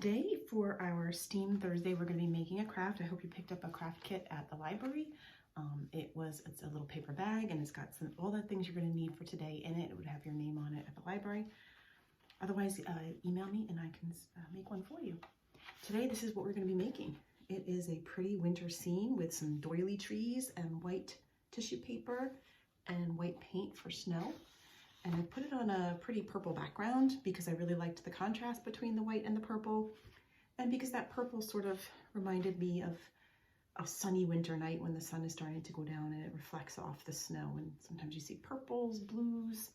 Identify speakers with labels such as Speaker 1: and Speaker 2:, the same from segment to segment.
Speaker 1: today for our STEAM Thursday, we're going to be making a craft. I hope you picked up a craft kit at the library. It's a little paper bag and it's got all the things you're going to need for today in it. It would have your name on it at the library. Otherwise, email me and I can make one for you. Today, this is what we're going to be making. It is a pretty winter scene with some doily trees and white tissue paper and white paint for snow. And I put it on a pretty purple background because I really liked the contrast between the white and the purple. And because that purple sort of reminded me of a sunny winter night when the sun is starting to go down and it reflects off the snow. And sometimes you see purples, blues,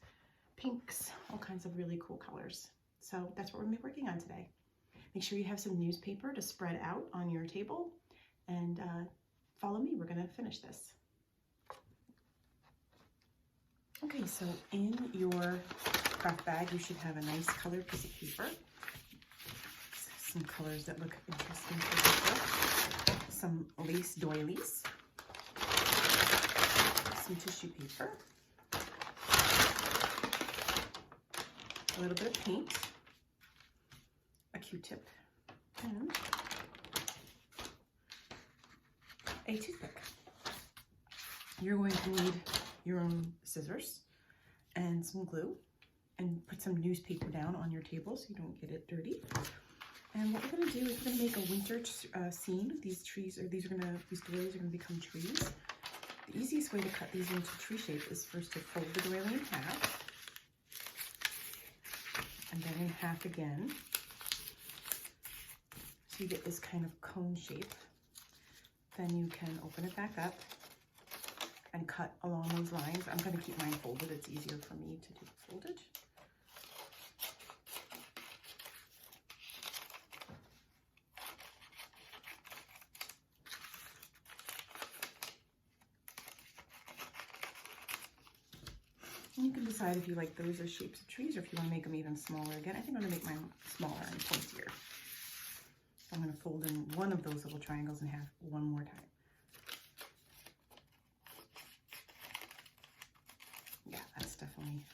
Speaker 1: pinks, all kinds of really cool colors. So that's what we're going to be working on today. Make sure you have some newspaper to spread out on your table and follow me. We're going to finish this. Okay, so in your craft bag, you should have a nice colored piece of paper. Some colors that look interesting for people. Some lace doilies. Some tissue paper. A little bit of paint. A Q-tip. And a toothpick. You're going to need your own scissors and some glue, and put some newspaper down on your table so you don't get it dirty. And what we're going to do is we're going to make a winter scene. These doilies are going to become trees. The easiest way to cut these into tree shape is first to fold the doily in half, and then in half again, so you get this kind of cone shape. Then you can open it back up and cut along those lines. I'm going to keep mine folded. It's easier for me to do folded. And you can decide if you like those as shapes of trees or if you want to make them even smaller. Again, I think I'm going to make mine smaller and pointier. So I'm going to fold in one of those little triangles in half one more time. Definitely,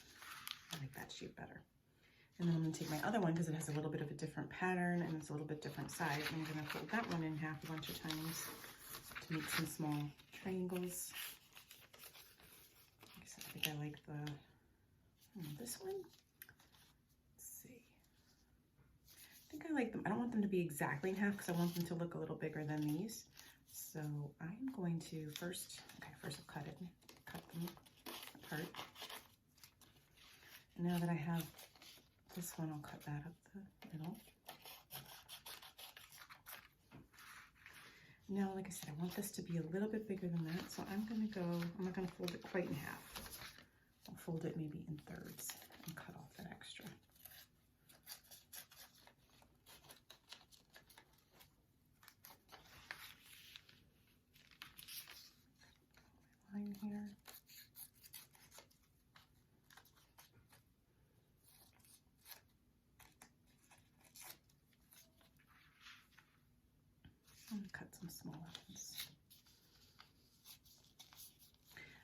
Speaker 1: I like that shape better. And then I'm going to take my other one because it has a little bit of a different pattern and it's a little bit different size. I'm going to fold that one in half a bunch of times to make some small triangles. I think I like this one. Let's see. I think I like them. I don't want them to be exactly in half because I want them to look a little bigger than these. So I'm going to first I'll cut them apart. Now that I have this one, I'll cut that up the middle. Now, like I said, I want this to be a little bit bigger than that, so I'm not going to fold it quite in half. I'll fold it maybe in thirds and cut off that extra. Line here. Cut some smaller ones.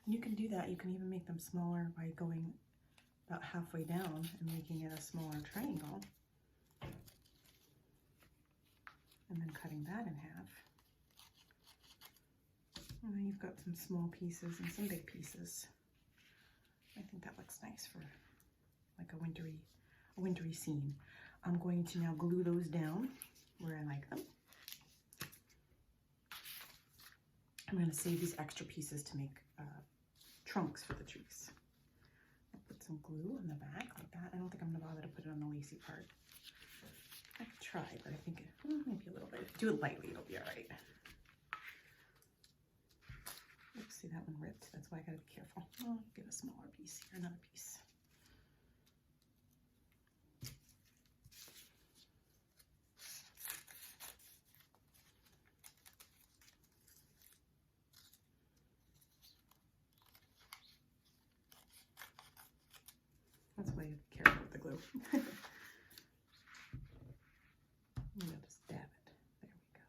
Speaker 1: And you can do that. You can even make them smaller by going about halfway down and making it a smaller triangle. And then cutting that in half. And then you've got some small pieces and some big pieces. I think that looks nice for like a wintry scene. I'm going to now glue those down where I like them. I'm going to save these extra pieces to make trunks for the trees. I'll put some glue on the back like that. I don't think I'm going to bother to put it on the lacy part. I could try, but I think maybe a little bit. Do it lightly, it'll be all right. Oops, see that one ripped? That's why I got to be careful. I'll get a smaller piece here, another piece. That's why you have to be careful with the glue. I'm going to just dab it. There we go.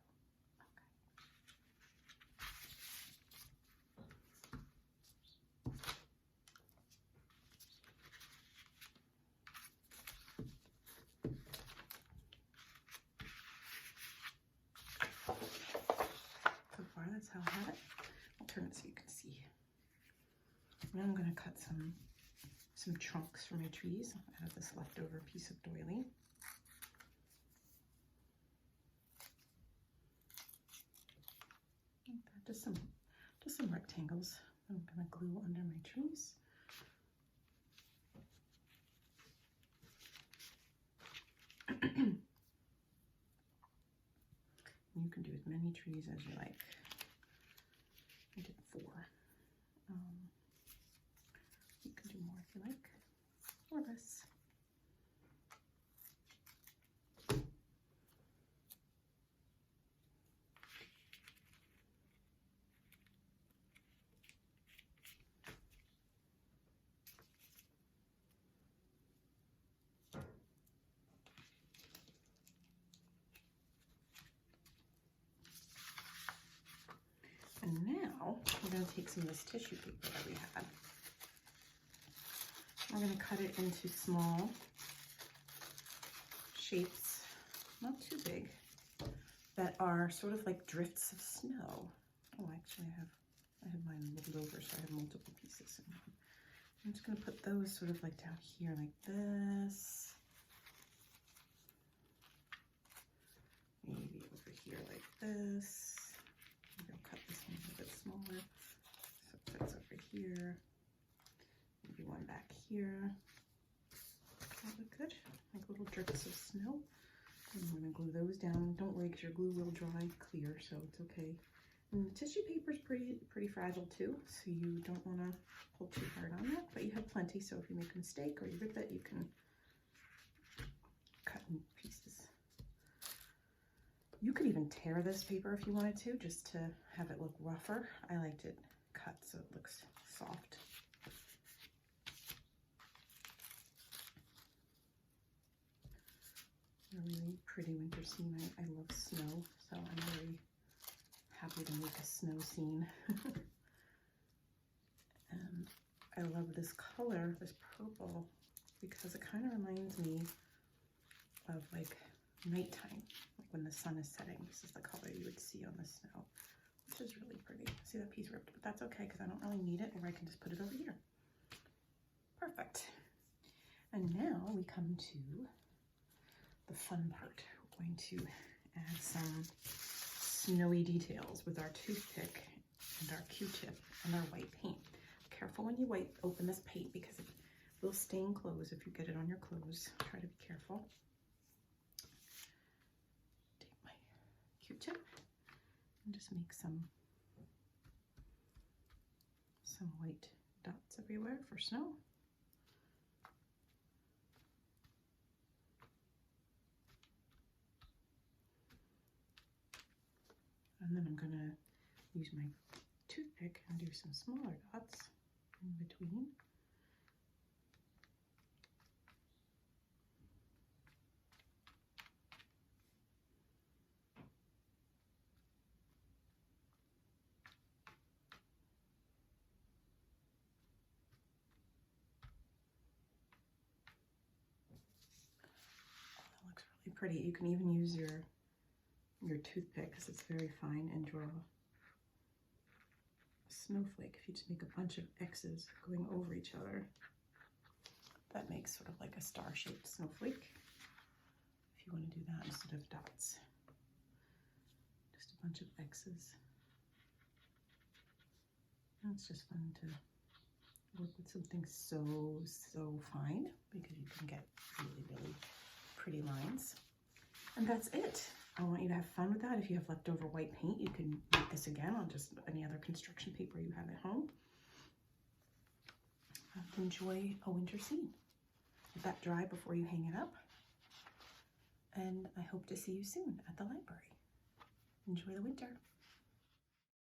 Speaker 1: Okay. Now I'm going to cut some trunks for my trees out of this leftover piece of doily. Like that, just some rectangles I'm going to glue under my trees. You can do as many trees as you like. I did 4. You can do more if you like, or less. And now we're going to take some of this tissue paper that we had. We're going to cut it into small shapes, not too big, that are sort of like drifts of snow. Oh, actually I have mine moved over, so I have multiple pieces. I'm just going to put those sort of like down here like this. Maybe over here like this. Maybe I'll cut this one a little bit smaller. So it fits over here. Maybe one back here. That look good. Like little drifts of snow. And I'm going to glue those down. Don't worry, because your glue will dry clear, so it's okay. And the tissue paper is pretty fragile too, so you don't want to pull too hard on that, but you have plenty, so if you make a mistake or you rip it, you can cut in pieces. You could even tear this paper if you wanted to, just to have it look rougher. I liked it cut so it looks soft. A really pretty winter scene. I love snow, so I'm very happy to make a snow scene. And I love this color, this purple, because it kind of reminds me of like nighttime, like when the sun is setting. This is the color you would see on the snow, which is really pretty. See that piece ripped, but that's okay because I don't really need it, or I can just put it over here. Perfect. And now we come to the fun part. We're going to add some snowy details with our toothpick and our Q-tip and our white paint. Careful when you open this paint because it will stain clothes if you get it on your clothes. Try to be careful. Take my Q-tip and just make some white dots everywhere for snow. And then I'm going to use my toothpick and do some smaller dots in between. That looks really pretty. You can even use your toothpick because it's very fine and draw a snowflake. If you just make a bunch of X's going over each other, that makes sort of like a star-shaped snowflake. If you want to do that instead of dots, just a bunch of X's. And it's just fun to work with something so fine because you can get really pretty lines. And that's it. I want you to have fun with that. If you have leftover white paint, you can make this again on just any other construction paper you have at home. Enjoy a winter scene. Let that dry before you hang it up. And I hope to see you soon at the library. Enjoy the winter.